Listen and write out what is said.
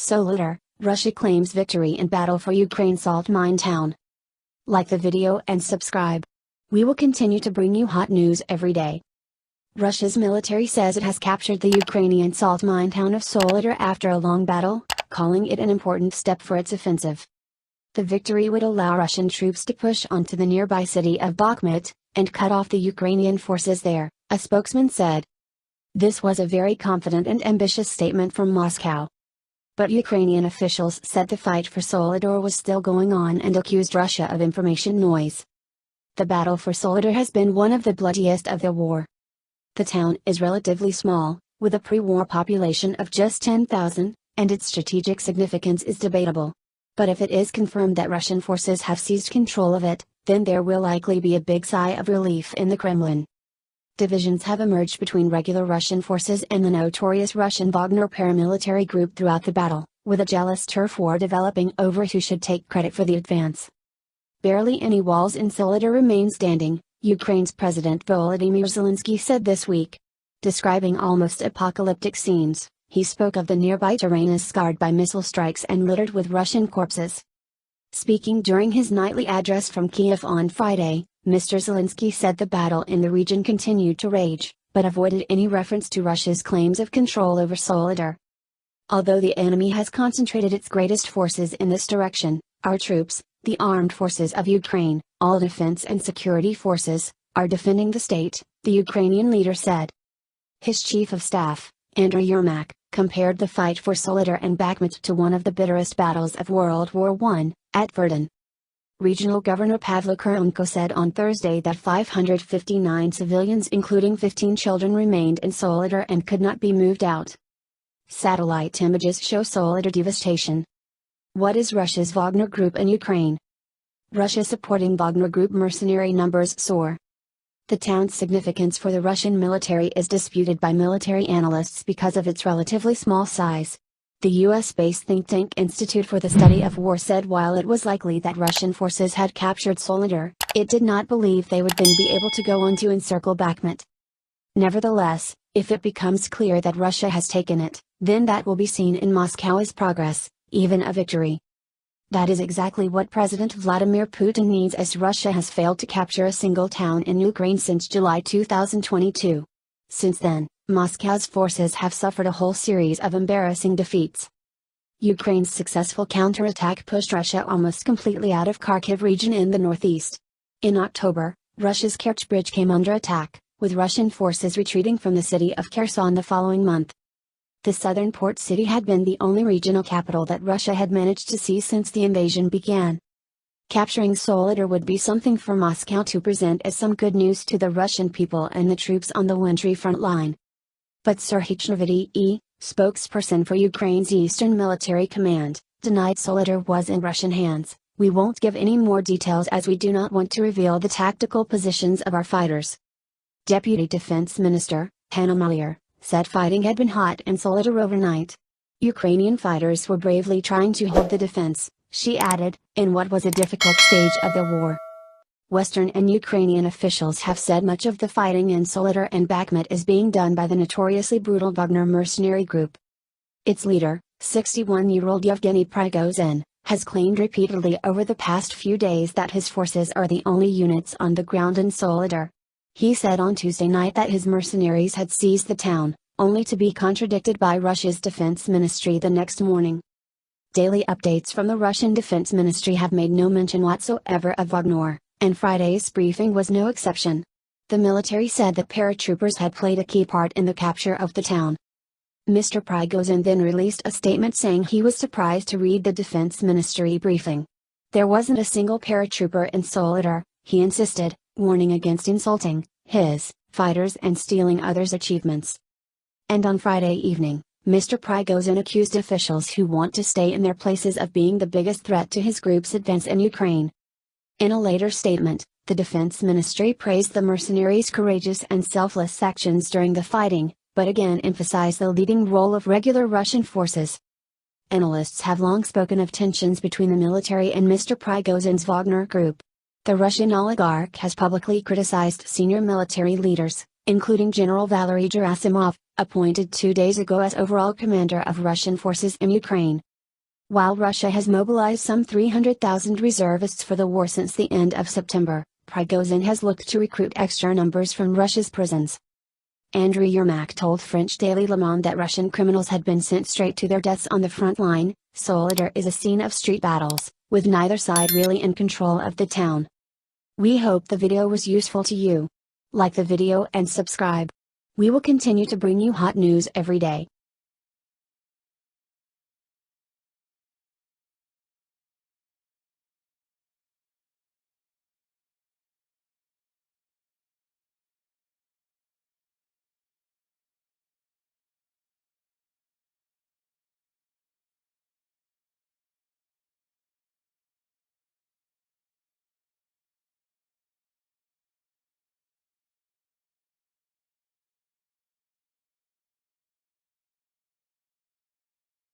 Soledar, Russia claims victory in battle for Ukraine salt mine town. Like the video and subscribe. We will continue to bring you hot news every day. Russia's military says it has captured the Ukrainian salt mine town of Soledar after a long battle, calling it an important step for its offensive. The victory would allow Russian troops to push onto the nearby city of Bakhmut, and cut off the Ukrainian forces there, a spokesman said. This was a very confident and ambitious statement from Moscow. But Ukrainian officials said the fight for Soledar was still going on and accused Russia of information noise. The battle for Soledar has been one of the bloodiest of the war. The town is relatively small, with a pre-war population of just 10,000, and its strategic significance is debatable. But if it is confirmed that Russian forces have seized control of it, then there will likely be a big sigh of relief in the Kremlin. Divisions have emerged between regular Russian forces and the notorious Russian Wagner paramilitary group throughout the battle, with a jealous turf war developing over who should take credit for the advance. Barely any walls in Soledar remain standing, Ukraine's President Volodymyr Zelensky said this week. Describing almost apocalyptic scenes, he spoke of the nearby terrain as scarred by missile strikes and littered with Russian corpses. Speaking during his nightly address from Kiev on Friday, Mr. Zelensky said the battle in the region continued to rage, but avoided any reference to Russia's claims of control over Soledar. Although the enemy has concentrated its greatest forces in this direction, our troops, the armed forces of Ukraine, all defense and security forces, are defending the state, the Ukrainian leader said. His chief of staff, Andriy Yermak, compared the fight for Soledar and Bakhmut to one of the bitterest battles of World War I, at Verdun. Regional Governor Pavlo Kyrylenko said on Thursday that 559 civilians including 15 children remained in Soledar and could not be moved out. Satellite images show Soledar devastation. What is Russia's Wagner Group in Ukraine? Russia supporting Wagner Group mercenary numbers soar. The town's significance for the Russian military is disputed by military analysts because of its relatively small size. The US-based think tank Institute for the Study of War said while it was likely that Russian forces had captured Soledar, it did not believe they would then be able to go on to encircle Bakhmut. Nevertheless, if it becomes clear that Russia has taken it, then that will be seen in Moscow as progress, even a victory. That is exactly what President Vladimir Putin needs, as Russia has failed to capture a single town in Ukraine since July 2022. Since then, Moscow's forces have suffered a whole series of embarrassing defeats. Ukraine's successful counterattack pushed Russia almost completely out of Kharkiv region in the northeast. In October, Russia's Kerch Bridge came under attack, with Russian forces retreating from the city of Kherson the following month. The southern port city had been the only regional capital that Russia had managed to seize since the invasion began. Capturing Soledar would be something for Moscow to present as some good news to the Russian people and the troops on the wintry front line. But Serhiy Chnovedy, spokesperson for Ukraine's Eastern Military Command, denied Soledar was in Russian hands. We won't give any more details as we do not want to reveal the tactical positions of our fighters. Deputy Defense Minister, Hanna Maliar, said fighting had been hot in Soledar overnight. Ukrainian fighters were bravely trying to hold the defense, she added, in what was a difficult stage of the war. Western and Ukrainian officials have said much of the fighting in Soledar and Bakhmut is being done by the notoriously brutal Wagner mercenary group. Its leader, 61-year-old Yevgeny Prigozhin, has claimed repeatedly over the past few days that his forces are the only units on the ground in Soledar. He said on Tuesday night that his mercenaries had seized the town, only to be contradicted by Russia's defense ministry the next morning. Daily updates from the Russian Defense Ministry have made no mention whatsoever of Wagner, and Friday's briefing was no exception. The military said that paratroopers had played a key part in the capture of the town. Mr. Prigozhin then released a statement saying he was surprised to read the Defense Ministry briefing. There wasn't a single paratrooper in Soledar, he insisted, warning against insulting his fighters and stealing others' achievements. And on Friday evening, Mr. Prigozhin accused officials who want to stay in their places of being the biggest threat to his group's advance in Ukraine. In a later statement, the Defense Ministry praised the mercenaries' courageous and selfless actions during the fighting, but again emphasized the leading role of regular Russian forces. Analysts have long spoken of tensions between the military and Mr. Prigozhin's Wagner group. The Russian oligarch has publicly criticized senior military leaders, including General Valery Gerasimov, appointed 2 days ago as overall commander of Russian forces in Ukraine. While Russia has mobilized some 300,000 reservists for the war since the end of September, Prigozhin has looked to recruit extra numbers from Russia's prisons. Andriy Yermak told French daily Le Monde that Russian criminals had been sent straight to their deaths on the front line. Soledar is a scene of street battles, with neither side really in control of the town. We hope the video was useful to you. Like the video and subscribe. We will continue to bring you hot news every day.